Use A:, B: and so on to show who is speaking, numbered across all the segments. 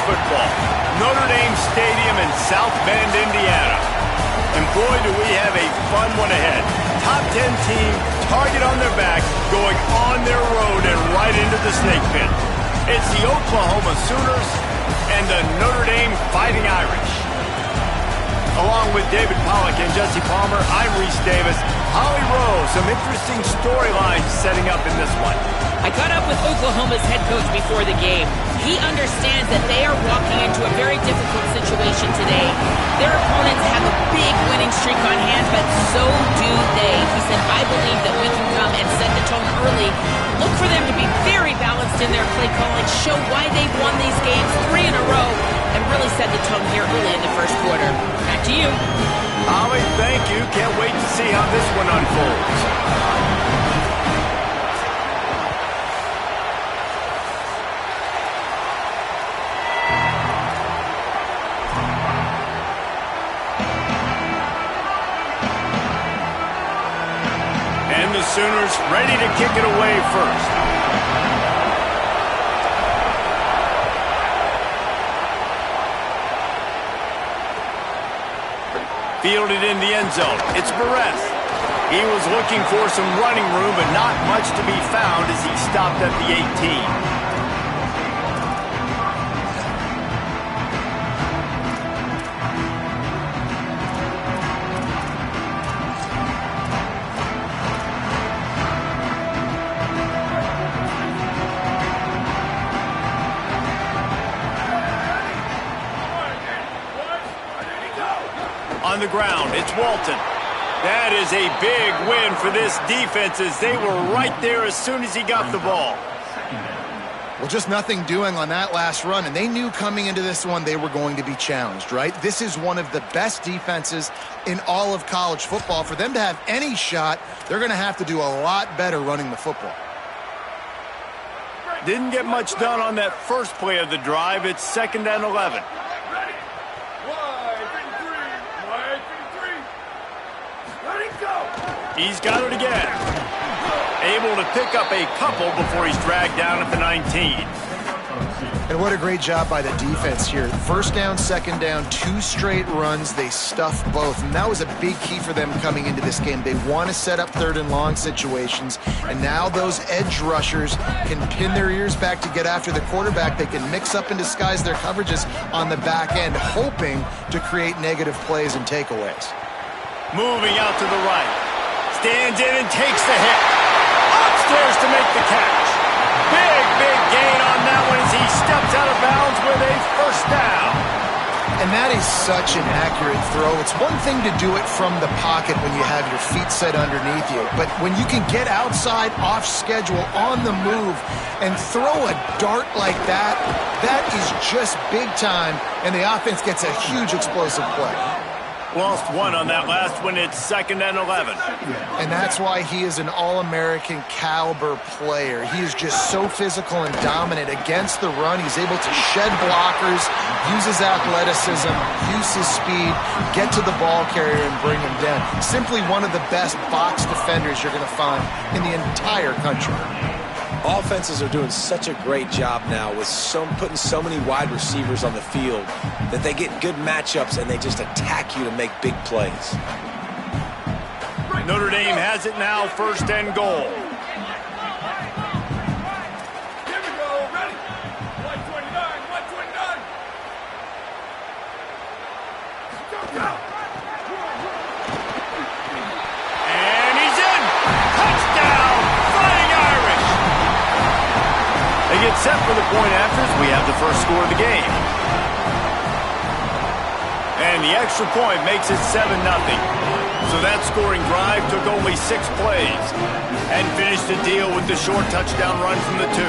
A: football. Notre Dame Stadium in South Bend, Indiana. And boy, do we have a fun one ahead. Top 10 team, target on their back, going on their road and right into the snake pit. It's the Oklahoma Sooners and the Notre Dame Fighting Irish. Along with David Pollack and Jesse Palmer, I'm Reese Davis. Holly Rowe, some interesting storylines setting up in this one.
B: I caught up with Oklahoma's head coach before the game. He understands that they are walking into a very difficult situation today. Their opponents have a big winning streak on hand, but so do they. He said, I believe that we can come and set the tone early. Look for them to be very balanced in their play calling, show why they've won these games 3 in a row, and really set the tone here early in the first quarter. Back to you.
A: Holly, thank you. Can't wait to see how this one unfolds. And the Sooners ready to kick it away first. Fielded in the end zone. It's Barres. He was looking for some running room, but not much to be found as he stopped at the 18. On the ground, it's Walton. That is a big win for this defense as they were right there as soon as he got the ball.
C: Well, just nothing doing on that last run, and they knew coming into this one they were going to be challenged, right? This is one of the best defenses in all of college football. For them to have any shot, they're going to have to do a lot better running the football.
A: Didn't get much done on that first play of the drive. It's 2nd and 11. He's got it again. Able to pick up a couple before he's dragged down at the 19.
C: And what a great job by the defense here. 1st down, 2nd down, 2 straight runs. They stuffed both. And that was a big key for them coming into this game. They want to set up 3rd and long situations. And now those edge rushers can pin their ears back to get after the quarterback. They can mix up and disguise their coverages on the back end, hoping to create negative plays and takeaways.
A: Moving out to the right. Stands in and takes the hit. Upstairs to make the catch. Big gain on that one as he steps out of bounds with a 1st down.
C: And that is such an accurate throw. It's one thing to do it from the pocket when you have your feet set underneath you, but when you can get outside, off schedule, on the move, and throw a dart like that, that is just big time, and the offense gets a huge explosive play.
A: Lost one on that last one. It's 2nd and 11.
C: And that's why he is an All-American caliber player. He is just so physical and dominant against the run. He's able to shed blockers, use his athleticism, use his speed, get to the ball carrier and bring him down. Simply one of the best box defenders you're going to find in the entire country.
D: Offenses are doing such a great job now with putting so many wide receivers on the field that they get good matchups and they just attack you to make big plays.
A: Notre Dame has it now, 1st and goal.
E: Here we go, ready. 129. Go.
A: And he's in. Touchdown, Fighting Irish. They get set for the point after. We have the first score of the game. And the extra point makes it 7-0. So that scoring drive took only 6 plays and finished the deal with the short touchdown run from the 2.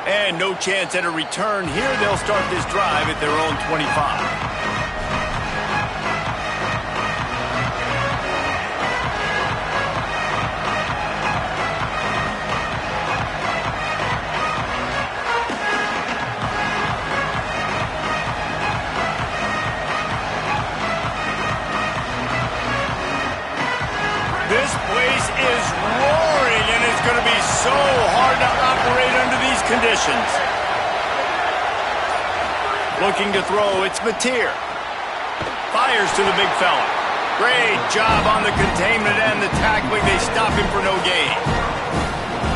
A: And no chance at a return here. They'll start this drive at their own 25. is roaring, and it's going to be so hard to operate under these conditions. Looking to throw, it's Mateer. Fires to the big fella. Great job on the containment and the tackling. They stop him for no gain.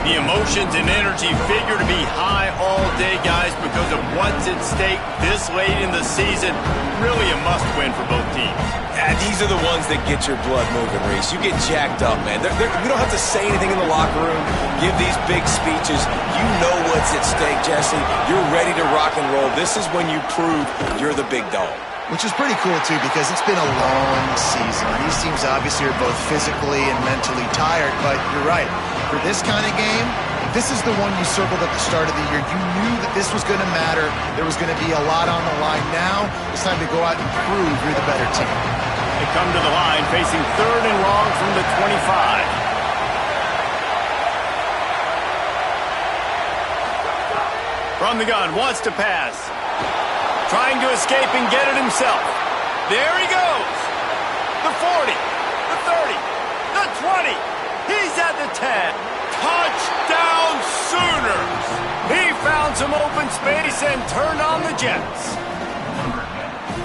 A: The emotions and energy figure to be high all day, guys, because of what's at stake this late in the season. Really a must-win for both teams.
D: Yeah, these are the ones that get your blood moving, Reese. You get jacked up, man. We don't have to say anything in the locker room, give these big speeches. You know what's at stake, Jesse. You're ready to rock and roll. This is when you prove you're the big dog.
C: Which is pretty cool, too, because it's been a long season. These teams obviously are both physically and mentally tired, but you're right. For this kind of game, this is the one you circled at the start of the year. You knew that this was going to matter. There was going to be a lot on the line. Now, it's time to go out and prove you're the better team.
A: They come to the line facing 3rd and long from the 25. From the gun, wants to pass. Trying to escape and get it himself. There he goes. The 40, the 30, the 20. He's at the 10. Touchdown Sooners. He found some open space and turned on the Jets.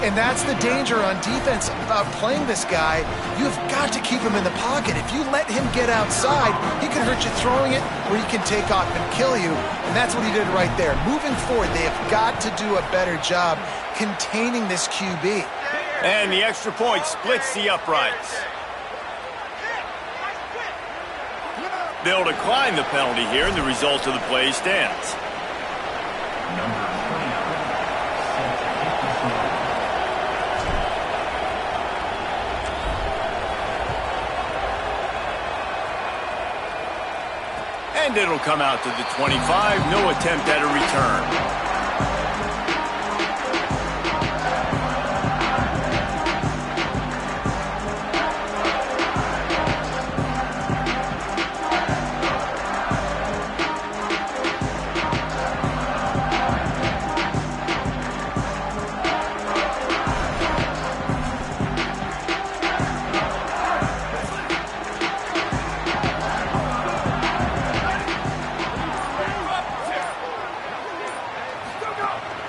C: And that's the danger on defense about playing this guy. You've got to keep him in the pocket. If you let him get outside, he can hurt you throwing it, or he can take off and kill you. And that's what he did right there. Moving forward, they have got to do a better job containing this QB.
A: And the extra point splits the uprights. They'll decline the penalty here, and the result of the play stands. And it'll come out to the 25. No attempt at a return.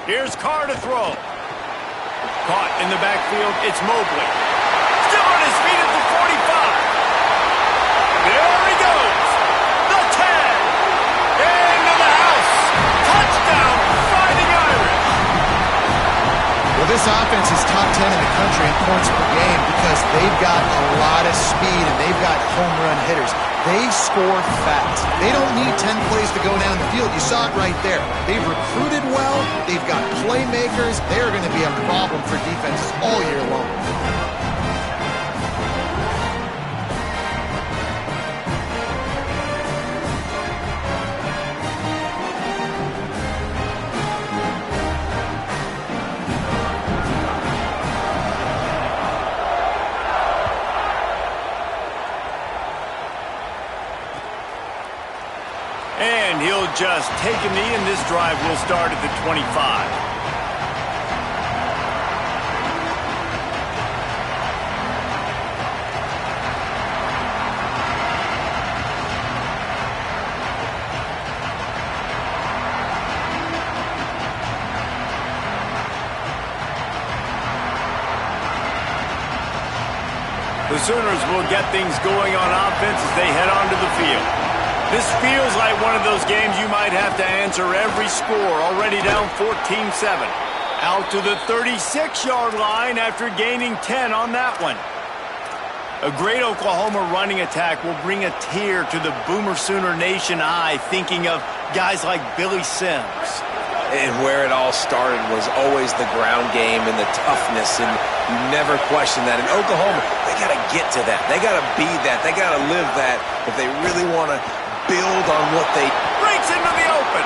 A: Here's Carr to throw. Caught in the backfield, it's Mobley. Still on his feet at the 45. There he goes. The 10. Into the house. Touchdown, Fighting Irish.
C: Well, this offense is top 10 in the country in points per game because they've got a lot of speed and they've got home run hitters. They score fast. They don't need 10 plays to go down the field. You saw it right there. They've recruited well. They've got playmakers. They're going to be a problem for defenses all year long.
A: And he'll just take a knee, and this drive will start at the 25. The Sooners will get things going on offense as they head onto the field. This feels like one of those games you might have to answer every score. Already down 14-7. Out to the 36-yard line after gaining 10 on that one. A great Oklahoma running attack will bring a tear to the Boomer Sooner Nation eye, thinking of guys like Billy Sims.
D: And where it all started was always the ground game and the toughness, and you never question that. In Oklahoma, they got to get to that. They got to be that. They got to live that if they really want to build on what they...
A: Breaks into the open.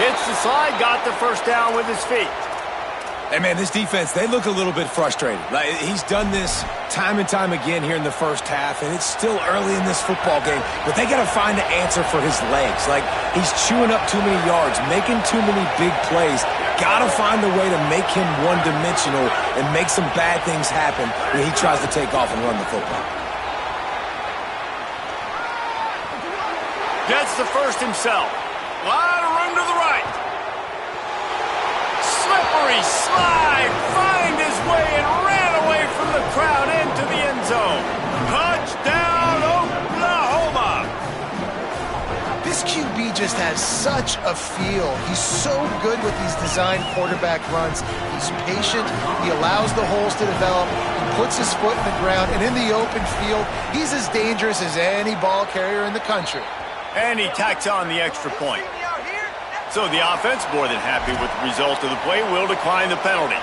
A: Hits the slide, got the first down with his feet.
D: Hey, man, this defense, they look a little bit frustrated. Like, he's done this time and time again here in the first half, and it's still early in this football game, but they got to find an answer for his legs. Like, he's chewing up too many yards, making too many big plays. Got to find a way to make him one-dimensional and make some bad things happen when he tries to take off and run the football.
A: Gets the first himself. A lot of room to the right. Slippery slide. Find his way and ran away from the crowd into the end zone. Touchdown, Oklahoma.
C: This QB just has such a feel. He's so good with these design quarterback runs. He's patient. He allows the holes to develop. He puts his foot in the ground. And in the open field, he's as dangerous as any ball carrier in the country.
A: And he tacks on the extra point. So the offense, more than happy with the result of the play, will decline the penalty.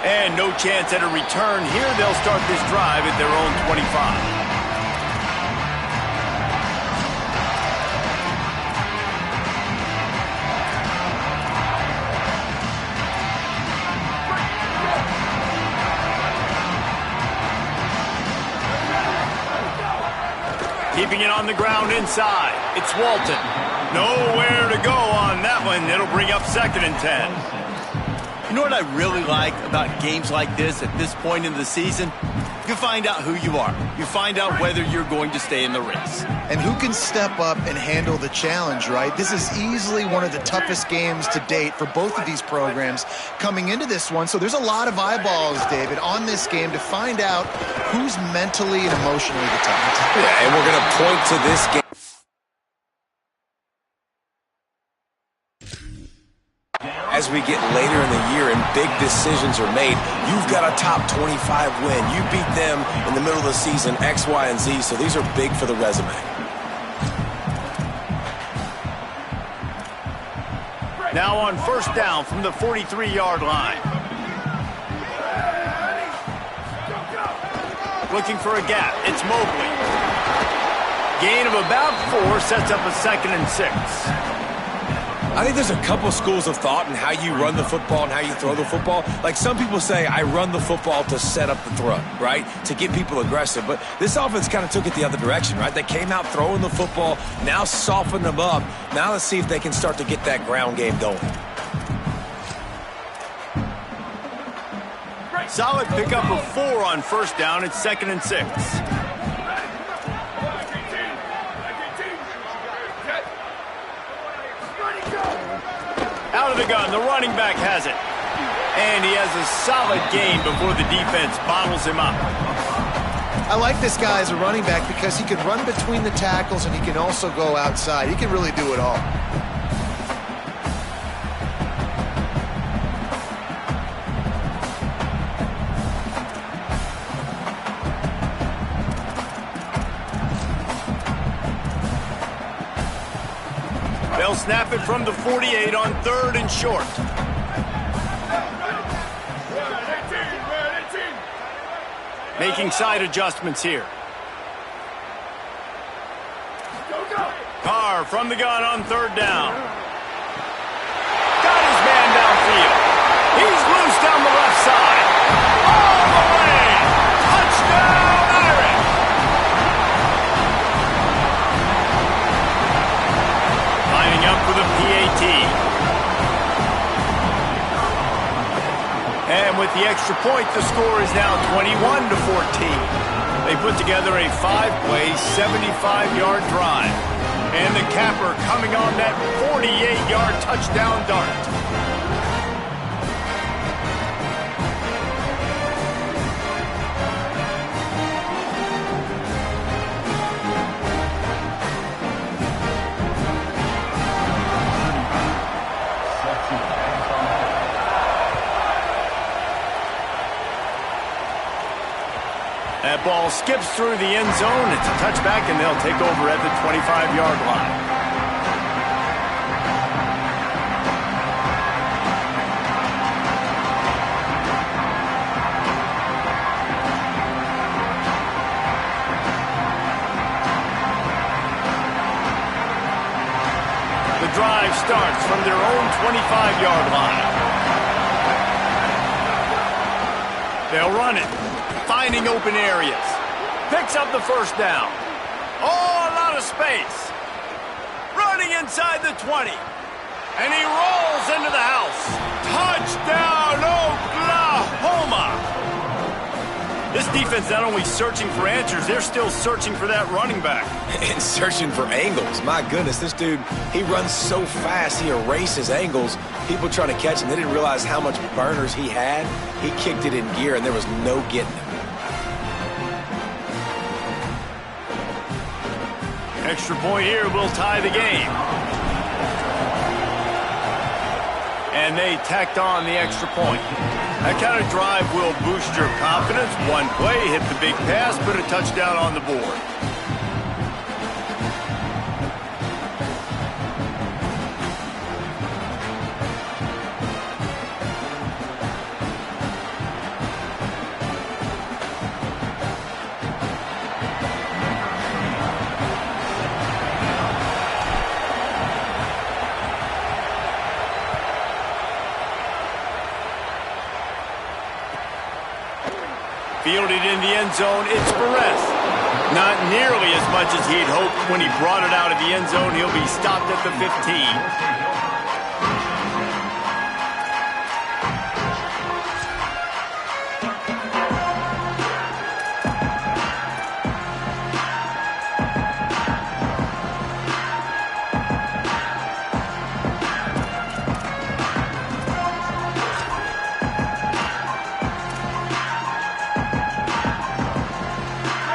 A: And no chance at a return here. They'll start this drive at their own 25. Keeping it on the ground inside. It's Walton. Nowhere to go on that one. It'll bring up 2nd and 10.
F: You know what I really like about games like this at this point in the season? You find out who you are. You find out whether you're going to stay in the race.
C: And who can step up and handle the challenge, right? This is easily one of the toughest games to date for both of these programs coming into this one. So there's a lot of eyeballs, David, on this game to find out who's mentally and emotionally the toughest.
D: Yeah, and we're going to point to this game. As we get later in the year and big decisions are made, you've got a top 25 win. You beat them in the middle of the season, X, Y, and Z, so these are big for the resume.
A: Now on 1st down from the 43-yard line. Looking for a gap. It's Mobley. Gain of about 4 sets up a 2nd and 6.
D: I think there's a couple schools of thought in how you run the football and how you throw the football. Like some people say, I run the football to set up the throw, right? To get people aggressive. But this offense kind of took it the other direction, right? They came out throwing the football, now softened them up. Now let's see if they can start to get that ground game going.
A: Solid pickup of 4 on 1st down. It's 2nd and 6. Out of the gun, the running back has it. And he has a solid gain before the defense bottles him up.
C: I like this guy as a running back because he can run between the tackles and he can also go outside. He can really do it all.
A: They'll snap it from the 48 on 3rd and short. Making side adjustments here. Carr from the gun on 3rd down. Got his man downfield. He's loose down the left side. All the way. Touchdown, Irish. Lining up for the PAT. And with the extra point, the score is now 21-14. They put together a 5-play, 75-yard drive. And the capper coming on that 48-yard touchdown dart. That ball skips through the end zone. It's a touchback, and they'll take over at the 25-yard line. The drive starts from their own 25-yard line. They'll run it. Finding open areas. Picks up the 1st down. Oh, a lot of space. Running running inside the 20. And he rolls into the house. Touchdown, Oklahoma! This defense not only searching for answers, they're still searching for that running back.
D: And searching for angles. My goodness, this dude, he runs so fast, he erases angles. People trying to catch him, they didn't realize how much burners he had. He kicked it in gear, and there was no getting him.
A: Extra point here will tie the game. And they tacked on the extra point. That kind of drive will boost your confidence. One play, hit the big pass, put a touchdown on the board. Fielded in the end zone, it's Perez. Not nearly as much as he'd hoped when he brought it out of the end zone. He'll be stopped at the 15.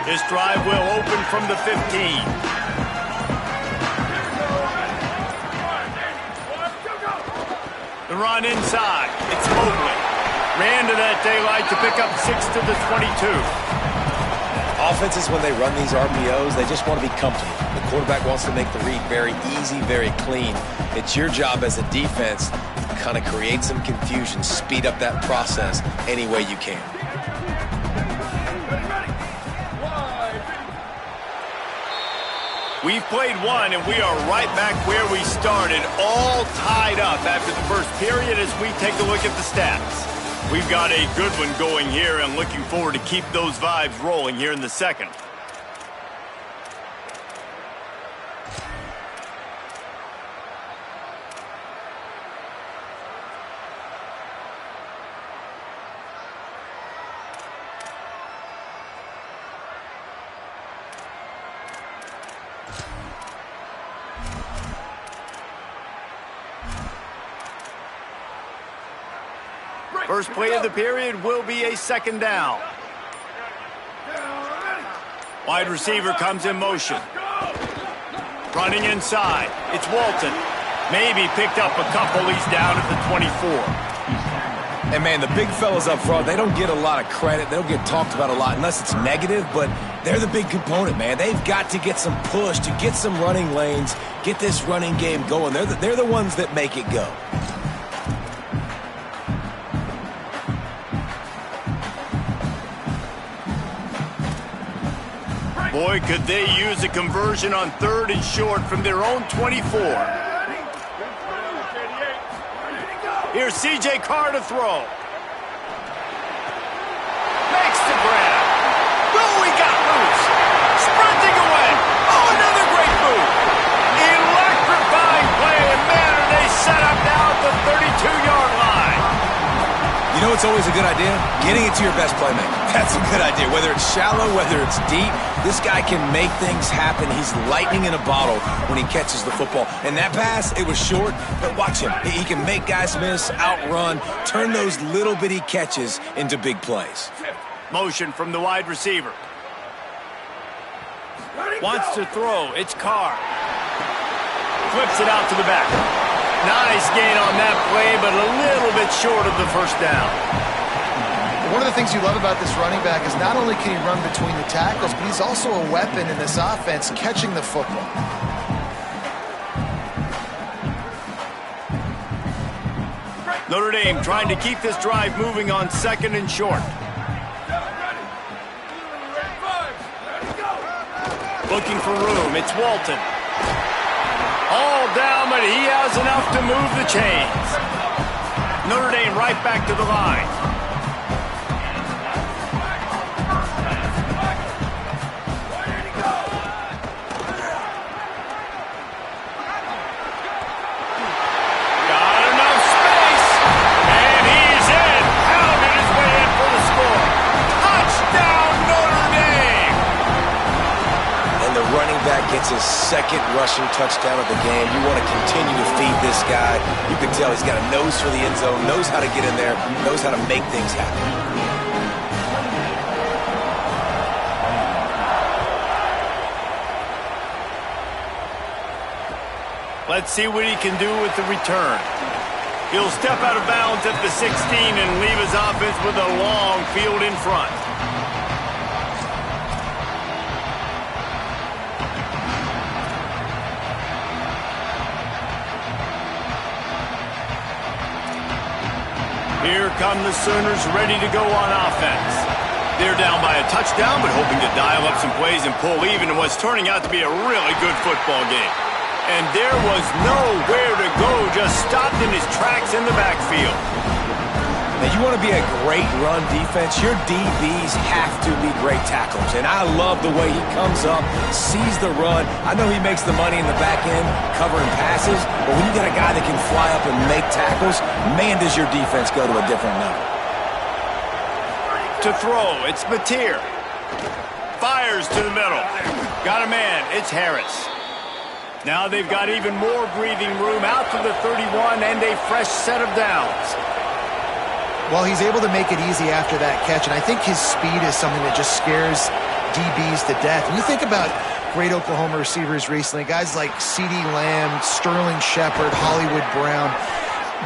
A: This drive will open from the 15. The run inside. It's Mobley. Ran to that daylight to pick up 6 to the 22.
D: Offenses, when they run these RPOs, they just want to be comfortable. The quarterback wants to make the read very easy, very clean. It's your job as a defense to kind of create some confusion, speed up that process any way you can.
A: We've played one, and we are right back where we started, all tied up after the first period as we take a look at the stats. We've got a good one going here, and looking forward to keep those vibes rolling here in the second. First play of the period will be a second down. Wide receiver comes in motion. Running inside. It's Walton. Maybe picked up a couple. He's down at the 24.
D: And, man, the big fellas up front, they don't get a lot of credit. They don't get talked about a lot unless it's negative, but they're the big component, man. They've got to get some push to get some running lanes, get this running game going. They're the ones that make it go.
A: Boy, could they use a conversion on 3rd and short from their own 24. Here's C.J. Carr to throw. Makes the grab. Oh, he got loose. Sprinting away. Oh, another great move. Electrifying play, and man, are they set up now at the 32-yard line.
D: You know what's always a good idea? Getting it to your best playmaker. That's a good idea. Whether it's shallow, whether it's deep, this guy can make things happen. He's lightning in a bottle when he catches the football. And that pass, it was short, but watch him. He can make guys miss, outrun, turn those little bitty catches into big plays.
A: Motion from the wide receiver. Wants to throw. It's Carr. Flips it out to the back. Nice gain on that play, but a little bit short of the first down.
C: One of the things you love about this running back is not only can he run between the tackles, but he's also a weapon in this offense catching the football.
A: Notre Dame trying to keep this drive moving on 2nd and short. Looking for room. It's Walton. All down, but he has enough to move the chains. Notre Dame right back to the line.
D: gets his second rushing touchdown of the game. You want to continue to feed this guy. You can tell he's got a nose for the end zone, knows how to get in there, knows how to make things happen.
A: Let's see what he can do with the return. He'll step out of bounds at the 16 and leave his offense with a long field in front. Here come the Sooners ready to go on offense. They're down by a touchdown, but hoping to dial up some plays and pull even in what's turning out to be a really good football game. And there was nowhere to go, just stopped in his tracks in the backfield.
D: Now, you want to be a great run defense, your DBs have to be great tacklers. And I love the way he comes up, sees the run. I know he makes the money in the back end covering passes, but when you got a guy that can fly up and make tackles, man, does your defense go to a different level.
A: To throw, it's Mateer. Fires to the middle. Got a man, it's Harris. Now they've got even more breathing room out to the 31 and a fresh set of downs.
C: Well, he's able to make it easy after that catch, and I think his speed is something that just scares DBs to death. When you think about great Oklahoma receivers recently, guys like CeeDee Lamb, Sterling Shepard, Hollywood Brown,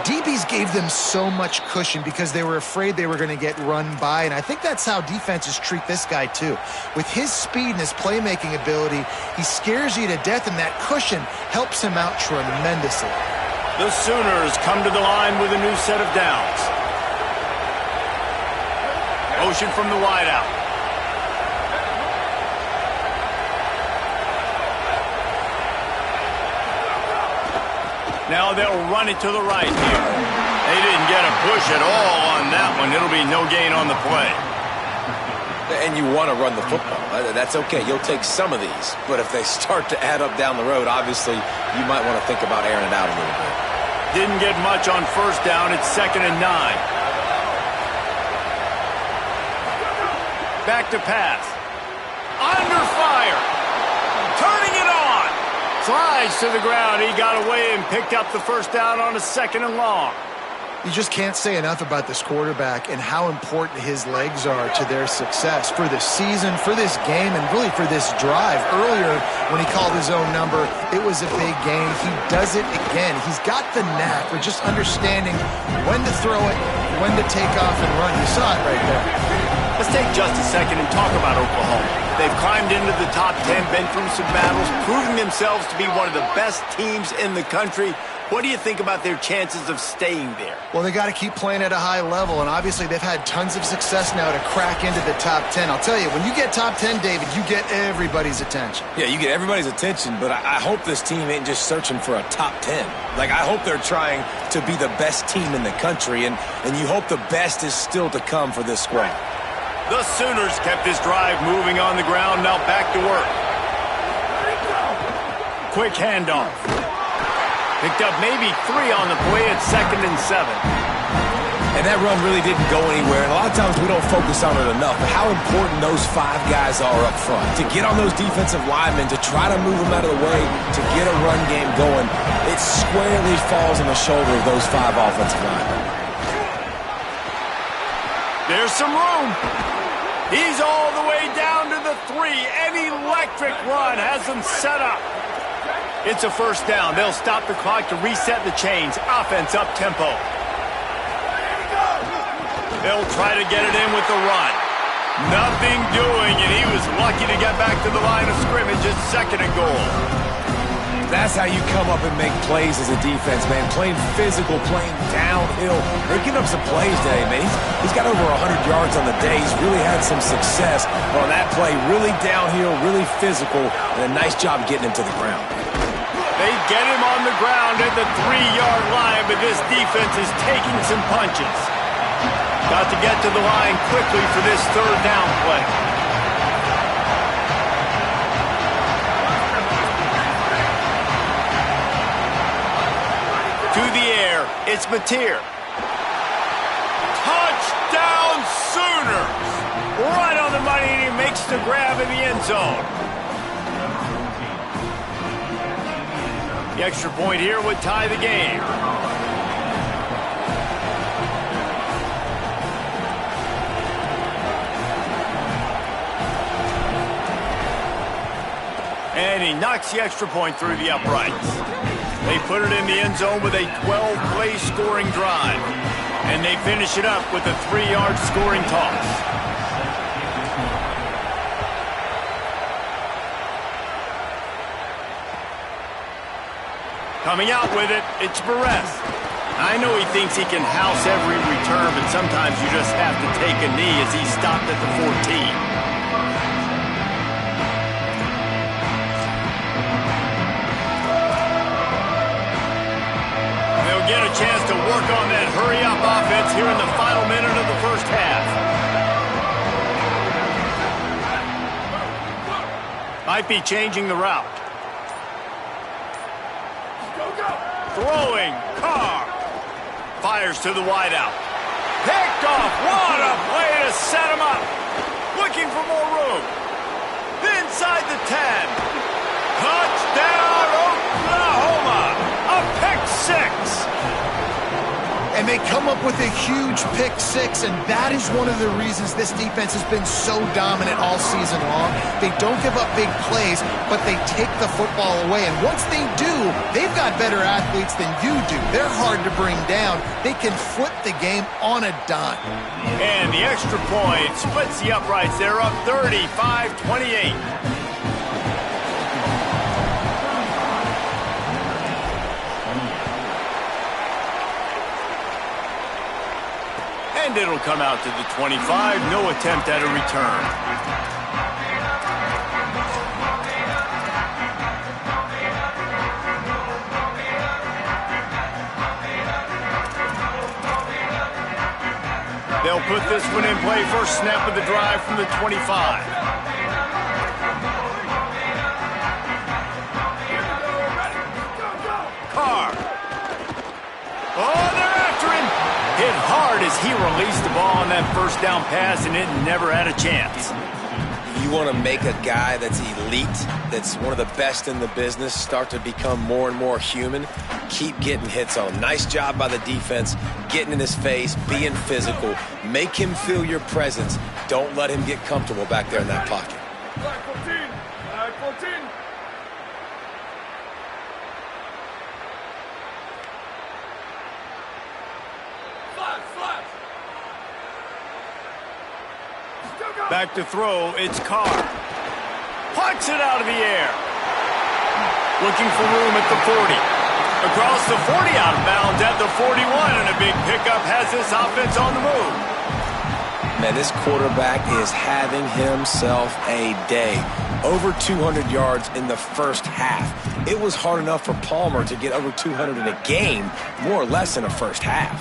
C: DBs gave them so much cushion because they were afraid they were going to get run by, and I think that's how defenses treat this guy too. With his speed and his playmaking ability, he scares you to death, and that cushion helps him out tremendously.
A: The Sooners come to the line with a new set of downs. Motion from the wideout. Now they'll run it to the right here. They didn't get a push at all on that one. It'll be no gain on the play.
D: And you want to run the football. That's okay. You'll take some of these. But if they start to add up down the road, obviously, you might want to think about airing it out a little bit.
A: Didn't get much on first down. It's 2nd and 9. Back to pass. Under fire. Turning it on. Slides to the ground. He got away and picked up the first down on a 2nd and long.
C: You just can't say enough about this quarterback and how important his legs are to their success for this season, for this game, and really for this drive. Earlier, when he called his own number, it was a big game. He does it again. He's got the knack for just understanding when to throw it, when to take off and run. You saw it right there.
A: Let's take just a second and talk about Oklahoma. They've climbed into the top 10, been through some battles, proving themselves to be one of the best teams in the country. What do you think about their chances of staying there?
C: Well, they got to keep playing at a high level, and obviously they've had tons of success now to crack into the top 10. I'll tell you, when you get top 10, David, you get everybody's attention.
D: Yeah, you get everybody's attention, but I hope this team ain't just searching for a top 10. Like, I hope they're trying to be the best team in the country, and you hope the best is still to come for this squad.
A: The Sooners kept this drive moving on the ground, now back to work. Quick handoff. Picked up maybe 3 on the play at 2nd and 7.
D: And that run really didn't go anywhere, and a lot of times we don't focus on it enough, but how important those 5 guys are up front. To get on those defensive linemen, to try to move them out of the way, to get a run game going, it squarely falls on the shoulder of those 5 offensive linemen.
A: There's some room. He's all the way down to the 3. An electric run has them set up. It's a first down. They'll stop the clock to reset the chains. Offense up tempo. They'll try to get it in with the run. Nothing doing, and he was lucky to get back to the line of scrimmage at 2nd and goal.
D: That's how you come up and make plays as a defense, man. Playing physical, playing downhill. They're getting up some plays today, man. He's got over 100 yards on the day. He's really had some success on that play. Really downhill, really physical, and a nice job getting him to the ground.
A: They get him on the ground at the 3-yard line, but this defense is taking some punches. Got to get to the line quickly for this 3rd down play. To the air, it's Mateer. Touchdown Sooners! Right on the money, and he makes the grab in the end zone. The extra point here would tie the game. And he knocks the extra point through the uprights. They put it in the end zone with a 12-play scoring drive. And they finish it up with a 3-yard scoring toss. Coming out with it, it's Perez. I know he thinks he can house every return, but sometimes you just have to take a knee as he stopped at the 14. They'll get a chance to work on that hurry-up offense here in the final minute of the first half. Might be changing the route. Throwing, Carr. Fires to the wideout. Picked off. What a play to set him up. Looking for more room. Inside the 10. Touchdown, Oklahoma. A pick six.
C: And they come up with a huge pick six, and that is one of the reasons this defense has been so dominant all season long. They don't give up big plays, but they take the football away. And once they do, they've got better athletes than you do. They're hard to bring down. They can flip the game on a dime.
A: And the extra point splits the uprights. They're up 35-28. And it'll come out to the 25. No attempt at a return. They'll put this one in play. First snap of the drive from the 25. Carr. Oh, they're after him. Hit hard as he released the ball on that first down pass, and it never had a chance.
D: You want to make a guy that's elite, that's one of the best in the business, start to become more and more human, keep getting hits on him. Nice job by the defense, getting in his face, being physical. Make him feel your presence. Don't let him get comfortable back there in that pocket.
E: Flag 14. Flag 14.
A: Back to throw, it's Carr. Plucks it out of the air. Looking for room at the 40. Across the 40, out of bounds at the 41, and a big pickup has this offense on the move.
D: Man, this quarterback is having himself a day. Over 200 yards in the first half. It was hard enough for Palmer to get over 200 in a game, more or less in a first half.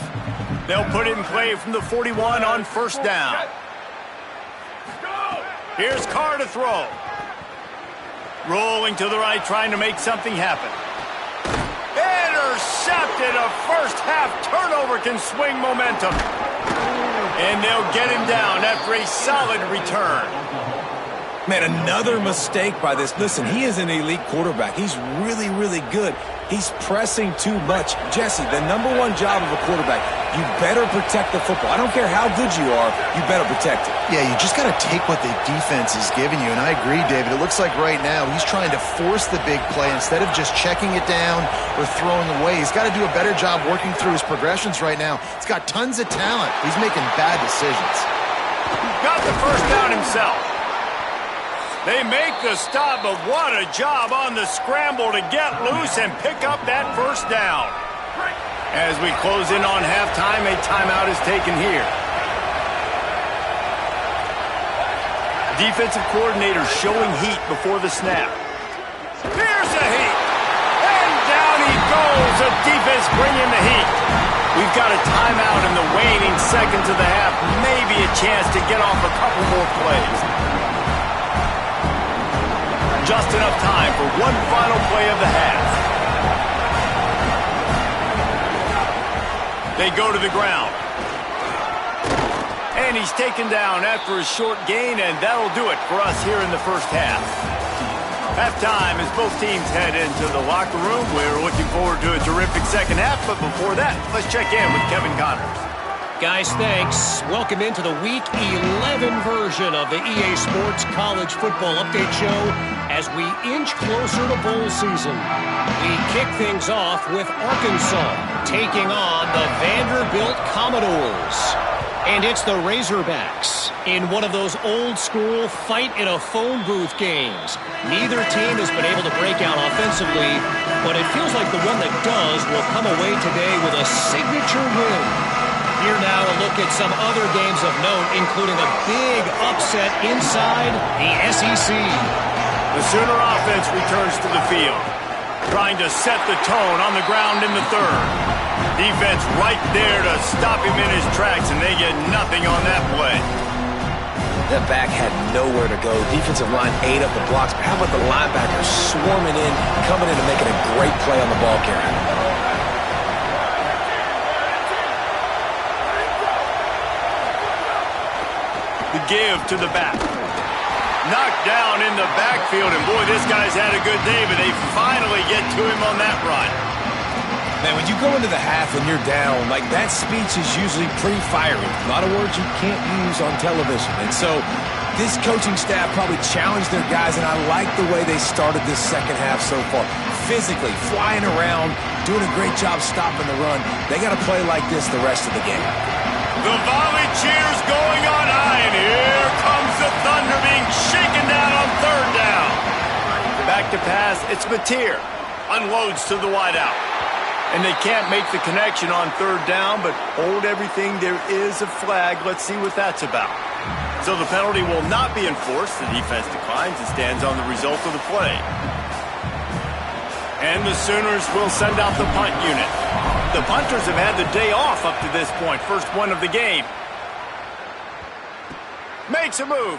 A: They'll put it in play from the 41 on first down. Here's Carr to throw. Rolling to the right, trying to make something happen. Intercepted. A first half turnover can swing momentum. And they'll get him down after a solid return.
D: Man, another mistake by this. Listen, he is an elite quarterback. He's really, really good. He's pressing too much. Jesse, the number one job of a quarterback, you better protect the football. I don't care how good you are, you better protect it.
C: Yeah, you just got to take what the defense is giving you, and I agree, David. It looks like right now he's trying to force the big play instead of just checking it down or throwing away. He's got to do a better job working through his progressions right now. He's got tons of talent. He's making bad decisions.
A: Got the first down himself. They make the stop, but what a job on the scramble to get loose and pick up that first down. As we close in on halftime, a timeout is taken here. Defensive coordinator showing heat before the snap. Here's the heat. And down he goes. The defense bringing the heat. We've got a timeout in the waning seconds of the half. Maybe a chance to get off a couple more plays. Just enough time for one final play of the half. They go to the ground. And he's taken down after a short gain, and that'll do it for us here in the first half. Halftime as both teams head into the locker room. We're looking forward to a terrific second half, but before that, let's check in with Kevin Connors.
G: Guys, thanks. Welcome into the Week 11 version of the EA Sports College Football Update Show as we inch closer to bowl season. We kick things off with Arkansas taking on the Vanderbilt Commodores. And it's the Razorbacks in one of those old-school fight-in-a-phone booth games. Neither team has been able to break out offensively, but it feels like the one that does will come away today with a signature win. Here now to look at some other games of note, including a big upset inside the SEC.
A: The Sooner offense returns to the field, trying to set the tone on the ground in the third. Defense right there to stop him in his tracks, and they get nothing on that play.
D: That back had nowhere to go. Defensive line ate up the blocks, but how about the linebackers swarming in, coming in and making a great play on the ball carrier?
A: The give to the back. Knocked down in the backfield, and boy, this guy's had a good day, but they finally get to him on that run.
D: Man, when you go into the half and you're down, like that speech is usually pretty fiery. A lot of words you can't use on television. And so this coaching staff probably challenged their guys, and I like the way they started this second half so far. Physically, flying around, doing a great job stopping the run. They got to play like this the rest of the game.
A: The volley cheers going on high, and here comes the thunder being shaken down on third down. Back to pass, it's Mateer. Unloads to the wideout. And they can't make the connection on third down, but hold everything. There is a flag. Let's see what that's about. So the penalty will not be enforced. The defense declines and stands on the result of the play. And the Sooners will send out the punt unit. The punters have had the day off up to this point. First one of the game. Makes a move.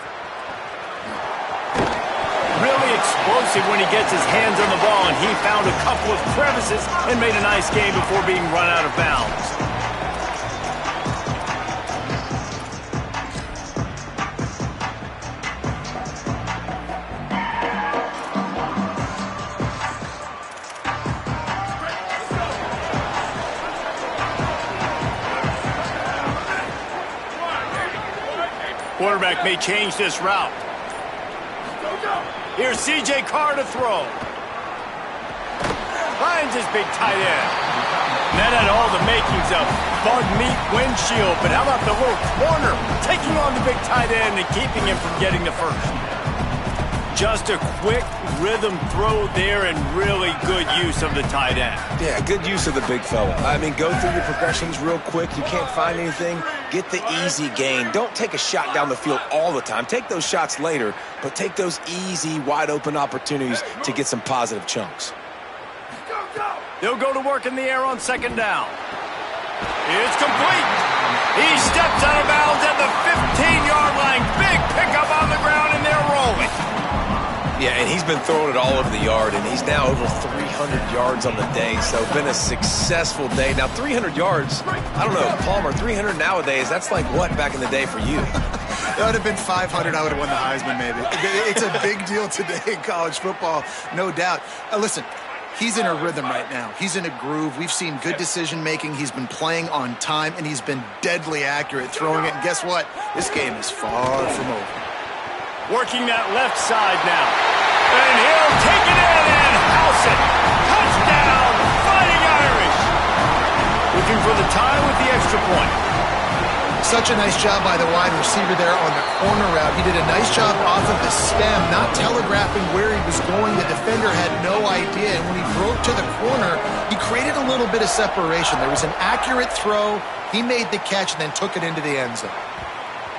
A: Really explosive when he gets his hands on the ball, and he found a couple of crevices and made a nice game before being run out of bounds. Quarterback may change this route. Here's C.J. Carr to throw. Finds his big tight end. And that had all the makings of bug meat windshield, but how about the little corner taking on the big tight end and keeping him from getting the first? Just a quick rhythm throw there and really good use of the tight end.
D: Yeah, good use of the big fella. I mean, go through your progressions real quick. You can't find anything. Get the easy gain. Don't take a shot down the field all the time. Take those shots later, but take those easy, wide-open opportunities to get some positive chunks.
A: They'll go to work in the air on second down. It's complete. He steps out of bounds at the 15-yard line. Big pickup on the ground, and they're rolling.
D: Yeah, and he's been throwing it all over the yard, and he's now over 300 yards on the day, so been a successful day. Now, 300 yards, I don't know, Palmer, 300 nowadays, that's like what back in the day for you?
C: That would have been 500. I would have won the Heisman, maybe. It's a big deal today in college football, no doubt. Listen, he's in a rhythm right now. He's in a groove. We've seen good decision-making. He's been playing on time, and he's been deadly accurate throwing it. And guess what? This game is far from over.
A: Working that left side now. And he'll take it in and house it. Touchdown, Fighting Irish. Looking for the tie with the extra point.
C: Such a nice job by the wide receiver there on the corner route. He did a nice job off of the stem, not telegraphing where he was going. The defender had no idea. And when he broke to the corner, he created a little bit of separation. There was an accurate throw. He made the catch and then took it into the end zone.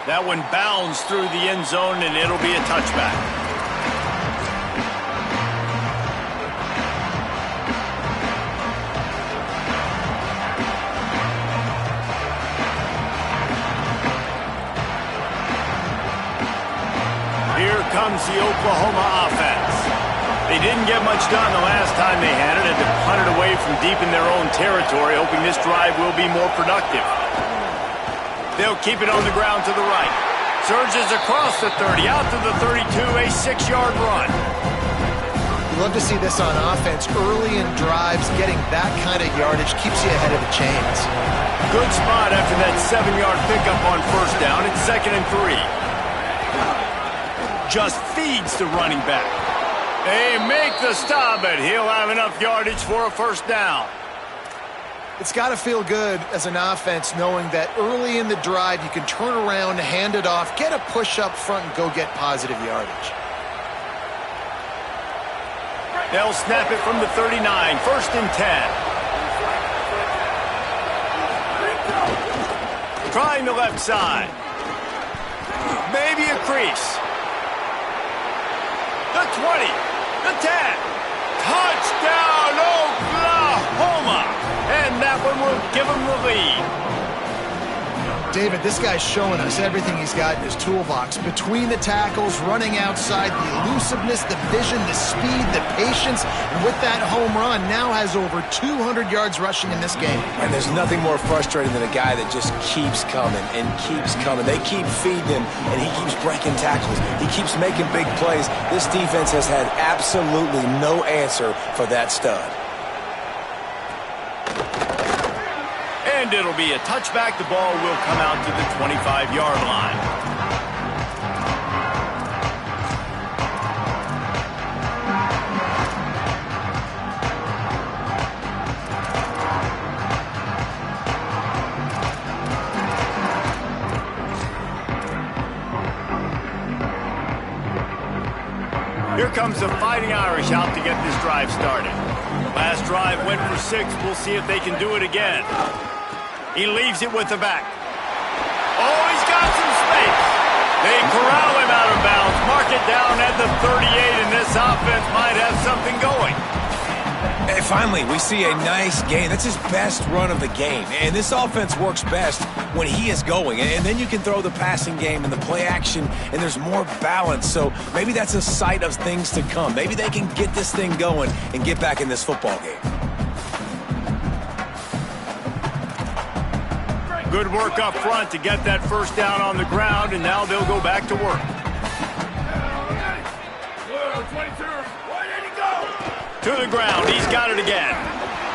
A: That one bounds through the end zone, and it'll be a touchback. Here comes the Oklahoma offense. They didn't get much done the last time they had it, and to punt it away from deep in their own territory, hoping this drive will be more productive. They'll keep it on the ground to the right. Surges across the 30, out to the 32, a 6-yard run.
C: You love to see this on offense. Early in drives, getting that kind of yardage keeps you ahead of the chains.
A: Good spot after that 7-yard pickup on first down. It's 2nd and 3. Just feeds the running back. They make the stop, but he'll have enough yardage for a first down.
C: It's got to feel good as an offense knowing that early in the drive you can turn around, hand it off, get a push up front, and go get positive yardage.
A: They'll snap it from the 39, 1st and 10. Trying the left side. Maybe a crease. The 20, the 10. Touchdown, Oklahoma! And that one will give them the lead.
C: David, this guy's showing us everything he's got in his toolbox. Between the tackles, running outside, the elusiveness, the vision, the speed, the patience. And with that home run, now has over 200 yards rushing in this game.
D: And there's nothing more frustrating than a guy that just keeps coming and keeps coming. They keep feeding him, and he keeps breaking tackles. He keeps making big plays. This defense has had absolutely no answer for that stud.
A: And it'll be a touchback. The ball will come out to the 25-yard line. Here comes the Fighting Irish out to get this drive started. Last drive went for 6. We'll see if they can do it again. He leaves it with the back. Oh, he's got some space. They corral him out of bounds. Mark it down at the 38, and this offense might have something going.
D: And finally, we see a nice game. That's his best run of the game. And this offense works best when he is going. And then you can throw the passing game and the play action, and there's more balance. So maybe that's a sight of things to come. Maybe they can get this thing going and get back in this football game.
A: Good work up front to get that first down on the ground, and now they'll go back to work.
E: 22. Why did he go?
A: To the ground. He's got it again.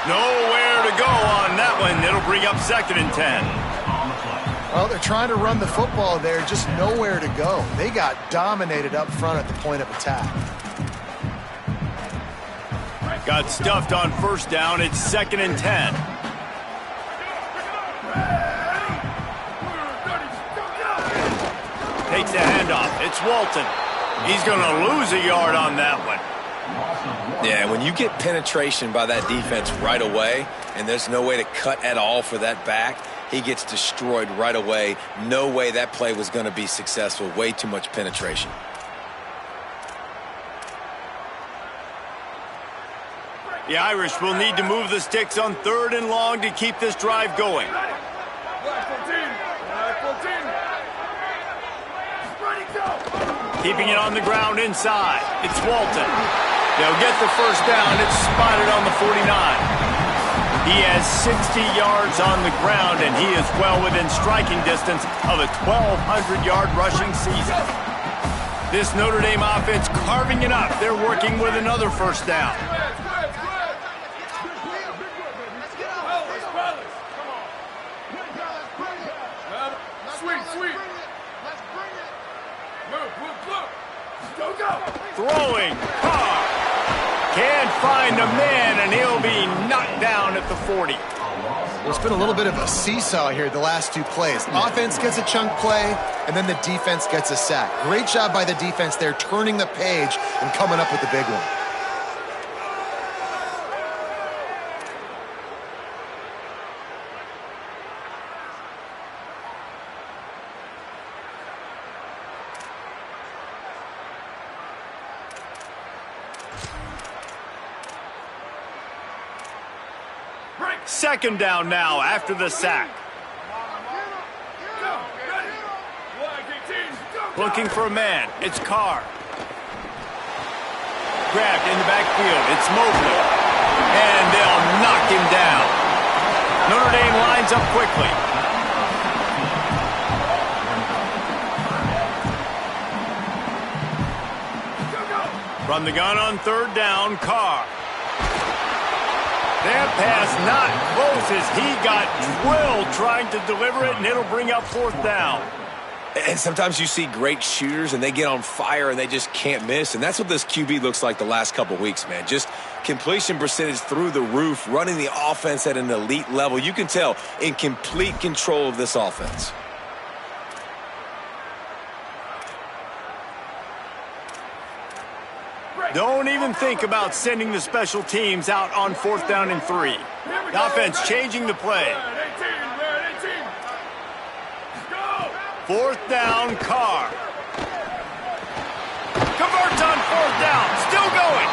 A: Nowhere to go on that one. It'll bring up 2nd and 10.
C: Well, they're trying to run the football there, just nowhere to go. They got dominated up front at the point of attack.
A: Got stuffed on first down. It's 2nd and 10. Takes the handoff. It's Walton. He's going to lose a yard on that one.
D: Yeah, when you get penetration by that defense right away, and there's no way to cut at all for that back, he gets destroyed right away. No way that play was going to be successful. Way too much penetration.
A: The Irish will need to move the sticks on 3rd and long to keep this drive going. Keeping it on the ground inside. It's Walton. They'll get the first down. It's spotted on the 49. He has 60 yards on the ground, and he is well within striking distance of a 1,200-yard rushing season. This Notre Dame offense carving it up. They're working with another first down. Throwing. Carr can't find a man, and he'll be knocked down at the 40.
C: Well, it's been a little bit of a seesaw here the last 2 plays. Offense gets a chunk play, and then the defense gets a sack. Great job by the defense there, turning the page and coming up with the big one.
A: Second down now after the sack. Looking for a man. It's Carr. Grabbed in the backfield. It's Mobley. And they'll knock him down. Notre Dame lines up quickly. From the gun on third down, Carr. That pass not close as he got drilled trying to deliver it, and it'll bring up fourth down.
D: And sometimes you see great shooters, and they get on fire, and they just can't miss. And that's what this QB looks like the last couple weeks, man. Just completion percentage through the roof, running the offense at an elite level. You can tell in complete control of this offense.
A: Don't even think about sending the special teams out on fourth down and 3. The offense changing the play. Fourth down, Carr. Converts on fourth down. Still going.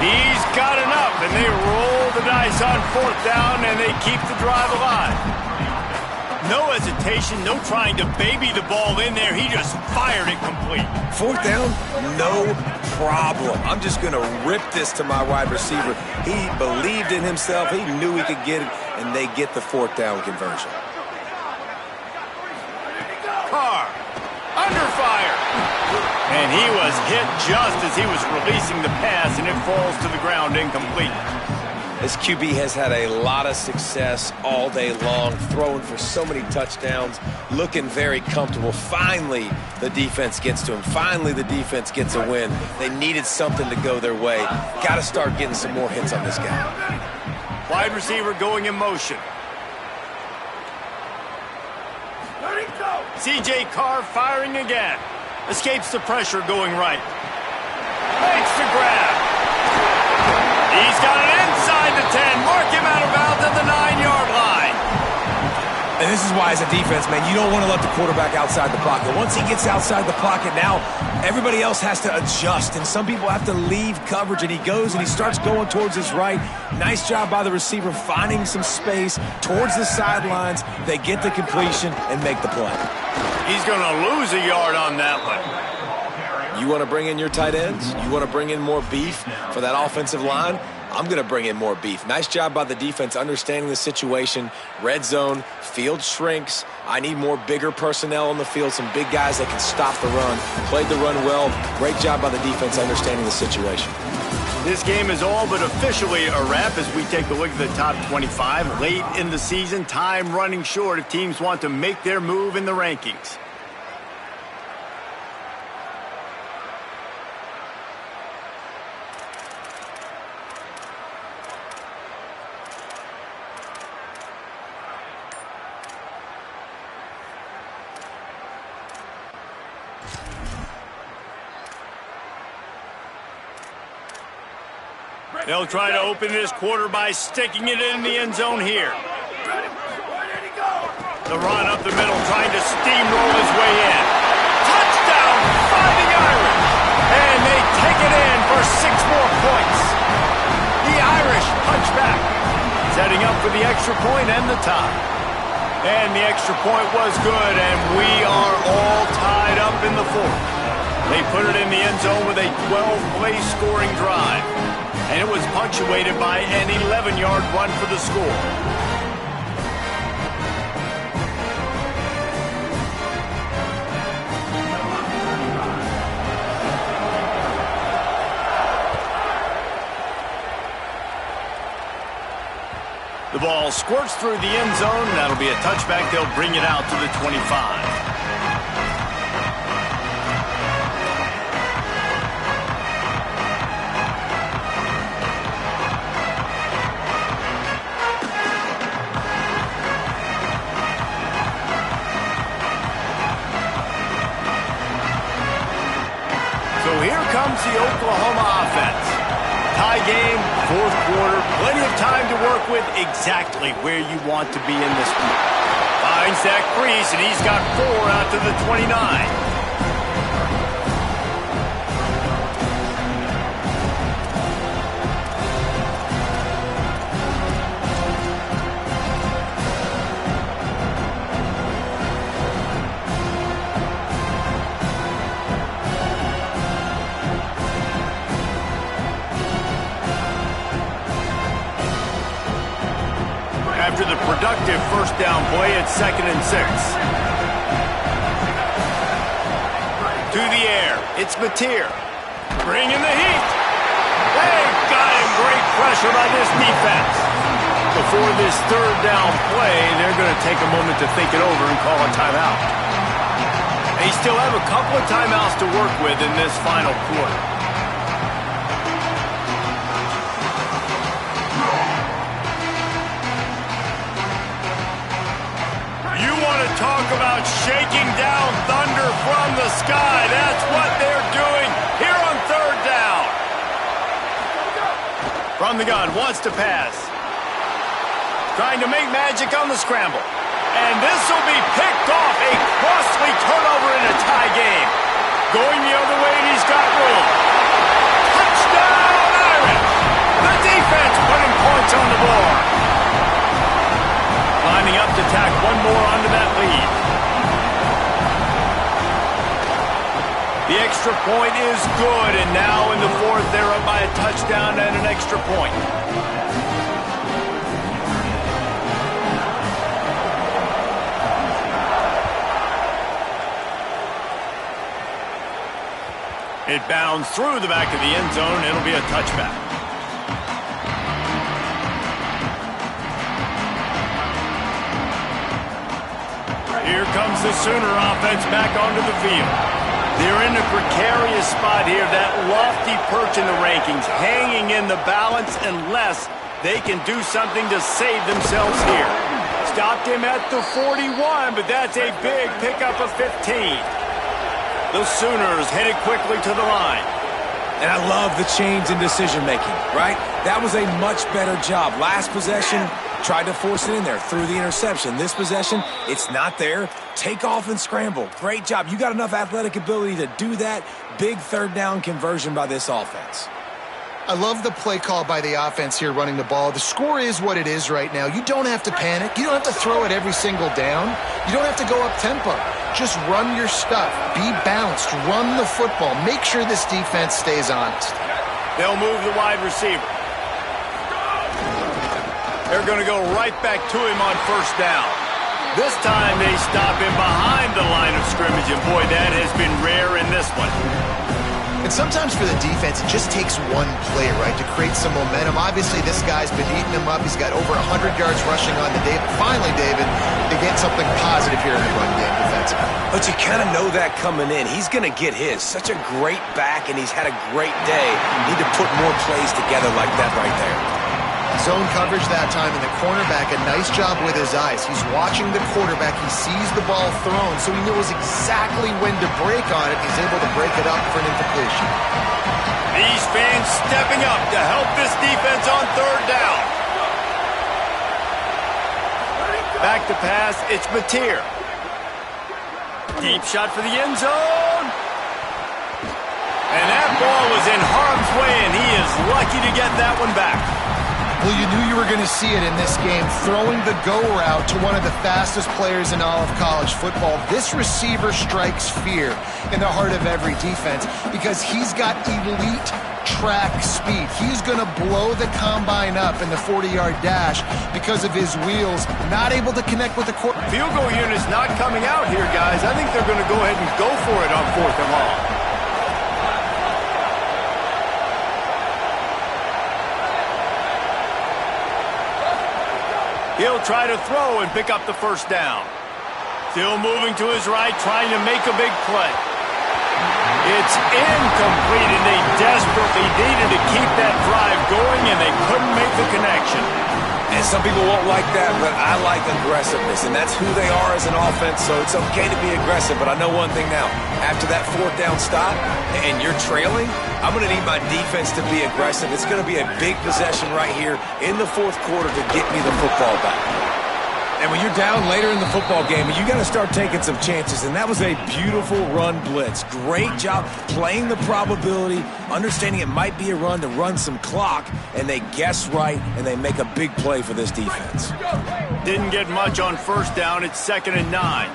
A: He's got enough, and they roll the dice on fourth down, and they keep the drive alive. No hesitation, no trying to baby the ball in there. He just fired it complete.
D: Fourth down, no problem. I'm just going to rip this to my wide receiver. He believed in himself. He knew he could get it, and they get the fourth down conversion.
A: Carr, under fire. And he was hit just as he was releasing the pass, and it falls to the ground incomplete.
D: This QB has had a lot of success all day long, throwing for so many touchdowns, looking very comfortable. Finally, the defense gets to him. Finally, the defense gets a win. They needed something to go their way. Got to start getting some more hits on this guy.
A: Wide receiver going in motion. C.J. Carr firing again. Escapes the pressure going right. Makes the grab. He's got it inside the 10. Mark him out of bounds at the 9-yard line.
D: And this is why, as a defense, man, you don't want to let the quarterback outside the pocket. Once he gets outside the pocket, now everybody else has to adjust, and some people have to leave coverage, and he goes and he starts going towards his right. Nice job by the receiver finding some space towards the sidelines. They get the completion and make the play.
A: He's going to lose a yard on that one.
D: You want to bring in your tight ends? You want to bring in more beef for that offensive line? I'm going to bring in more beef. Nice job by the defense understanding the situation. Red zone, field shrinks. I need more bigger personnel on the field, some big guys that can stop the run. Played the run well. Great job by the defense understanding the situation.
A: This game is all but officially a wrap as we take a look at the top 25. Late in the season, time running short if teams want to make their move in the rankings. They'll try to open this quarter by sticking it in the end zone here. The run up the middle, trying to steamroll his way in. Touchdown, Fighting Irish! And they take it in for 6 more points. The Irish punch back, setting up for the extra point and the tie. And the extra point was good, and we are all tied up in the fourth. They put it in the end zone with a 12-play scoring drive. And it was punctuated by an 11-yard run for the score. The ball squirts through the end zone. That'll be a touchback. They'll bring it out to the 25. Comes the Oklahoma offense. Tie game, fourth quarter, plenty of time to work with, exactly where you want to be in this one. Finds that crease, and he's got 4 out to the 29. After the productive first down play, it's 2nd and 6. To the air, it's Mateer. Bringing the heat. pressure by this defense. Before this third down play, they're going to take a moment to think it over and call a timeout. They still have a couple of timeouts to work with in this final quarter. You want to talk about shaking down thunder from the sky. That's what they're doing here on third down. From the gun, wants to pass. Trying to make magic on the scramble. And this will be picked off. A costly turnover in a tie game. Going the other way, and he's got room. Touchdown, Irish! The defense putting points on the board. Lining up to tack one more onto that lead. The extra point is good, and now in the fourth, they're up by a touchdown and an extra point. It bounds through the back of the end zone. It'll be a touchback. Here comes the Sooner offense back onto the field. They're in a precarious spot here, that lofty perch in the rankings, hanging in the balance unless they can do something to save themselves here. Stopped him at the 41, but that's a big pickup of 15. The Sooners headed quickly to the line.
D: And I love the change in decision-making, right? That was a much better job. Last possession, tried to force it in there, threw the interception. This possession, it's not there. Take off and scramble. Great job. You got enough athletic ability to do that. Big third down conversion by this offense.
C: I love the play call by the offense here running the ball. The score is what it is right now. You don't have to panic. You don't have to throw it every single down. You don't have to go up-tempo. Just run your stuff. Be balanced. Run the football. Make sure this defense stays honest.
A: They'll move the wide receiver. They're going to go right back to him on first down. This time they stop him behind the line of scrimmage, and boy, that has been rare in this one.
C: And sometimes for the defense, it just takes one play, right, to create some momentum. Obviously, this guy's been eating him up. He's got over 100 yards rushing on the day. But finally, David, they get something positive here in the run game defensively.
D: But you kind of know that coming in. He's going to get his. Such a great back, and he's had a great day. Need to put more plays together like that right there.
C: Zone coverage that time, and the cornerback, a nice job with his eyes. He's watching the quarterback. He sees the ball thrown, so he knows exactly when to break on it. He's able to break it up for an incompletion.
A: These fans stepping up to help this defense on third down. Back to pass, it's Mateer. Deep shot for the end zone. And that ball was in harm's way, and he is lucky to get that one back.
C: Well, you knew you were going to see it in this game, throwing the go route to one of the fastest players in all of college football. This receiver strikes fear in the heart of every defense because he's got elite track speed. He's going to blow the combine up in the 40-yard dash because of his wheels, not able to connect with the court.
A: Field goal unit's not coming out here, guys. I think they're going to go ahead and go for it on fourth and long. He'll try to throw and pick up the first down. Still moving to his right, trying to make a big play. It's incomplete, and they desperately needed to keep that drive going, and they couldn't make the connection.
D: And some people won't like that, but I like aggressiveness, and that's who they are as an offense, so it's okay to be aggressive. But I know one thing now. After that fourth down stop and you're trailing, I'm going to need my defense to be aggressive. It's going to be a big possession right here in the fourth quarter to get me the football back. And when you're down later in the football game, you got to start taking some chances. And that was a beautiful run blitz. Great job playing the probability, understanding it might be a run to run some clock, and they guess right, and they make a big play for this defense.
A: Didn't get much on first down. It's 2nd and 9.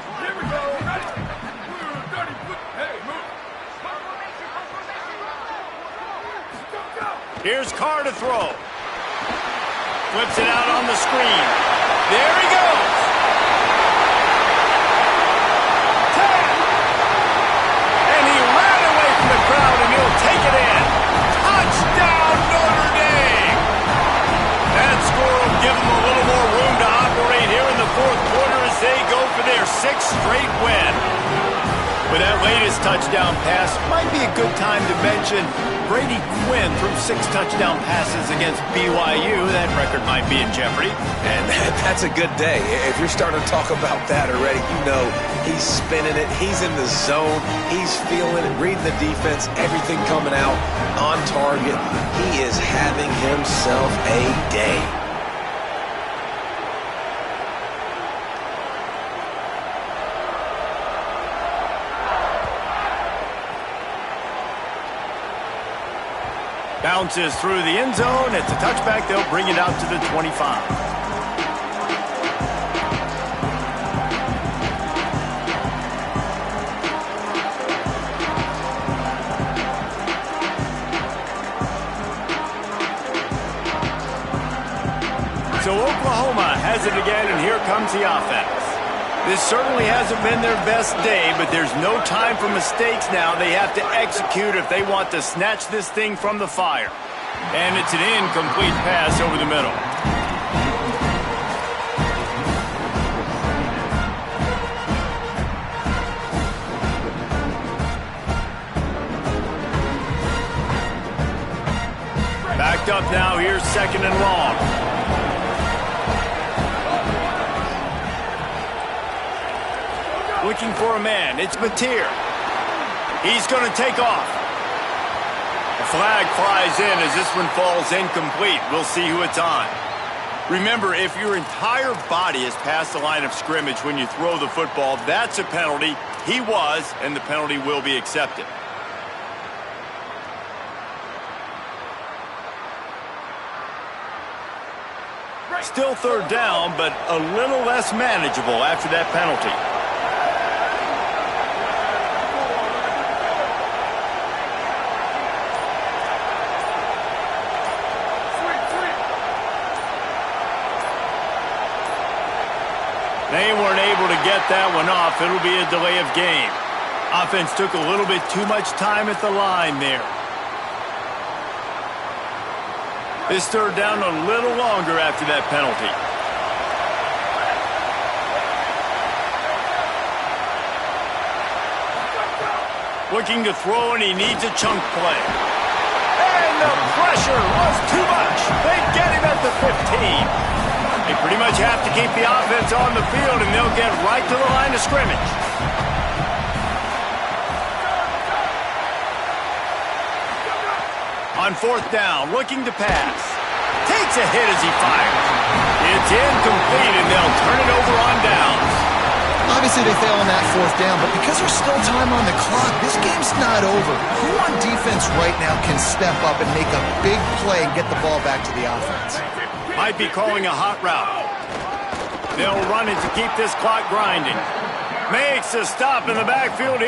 A: Here's Carr to throw. Flips it out on the screen. There he goes. 10. And he ran away from the crowd, and he'll take it in. Touchdown, Notre Dame. straight win. But that latest touchdown pass might be a good time to mention Brady Quinn threw 6 touchdown passes against BYU. That record might be in jeopardy.
D: And that's a good day. If you're starting to talk about that already, you know he's spinning it. He's in the zone. He's feeling it, reading the defense, everything coming out on target. He is having himself a day.
A: Bounces through the end zone. It's a touchback. They'll bring it out to the 25. So Oklahoma has it again, and here comes the offense. This certainly hasn't been their best day, but there's no time for mistakes now. They have to execute if they want to snatch this thing from the fire. And it's an incomplete pass over the middle. Backed up now, here's 2nd and long. Looking for a man. It's Mateer. He's going to take off. A flag flies in as this one falls incomplete. We'll see who it's on. Remember, if your entire body is past the line of scrimmage when you throw the football, that's a penalty. He was, and the penalty will be accepted. Still 3rd down, but a little less manageable after that penalty. They weren't able to get that one off. It'll be a delay of game. Offense took a little bit too much time at the line there. This 3rd down a little longer after that penalty. Looking to throw, and he needs a chunk play. And the pressure was too much. They get him at the 15. They pretty much have to keep the offense on the field, and they'll get right to the line of scrimmage. On 4th down, looking to pass. Takes a hit as he fires. It's incomplete, and they'll turn it over on downs.
C: Obviously, they fail on that 4th down, but because there's still time on the clock, this game's not over. Who on defense right now can step up and make a big play and get the ball back to the offense?
A: Might be calling a hot route. They'll run it to keep this clock grinding. Makes a stop in the backfield.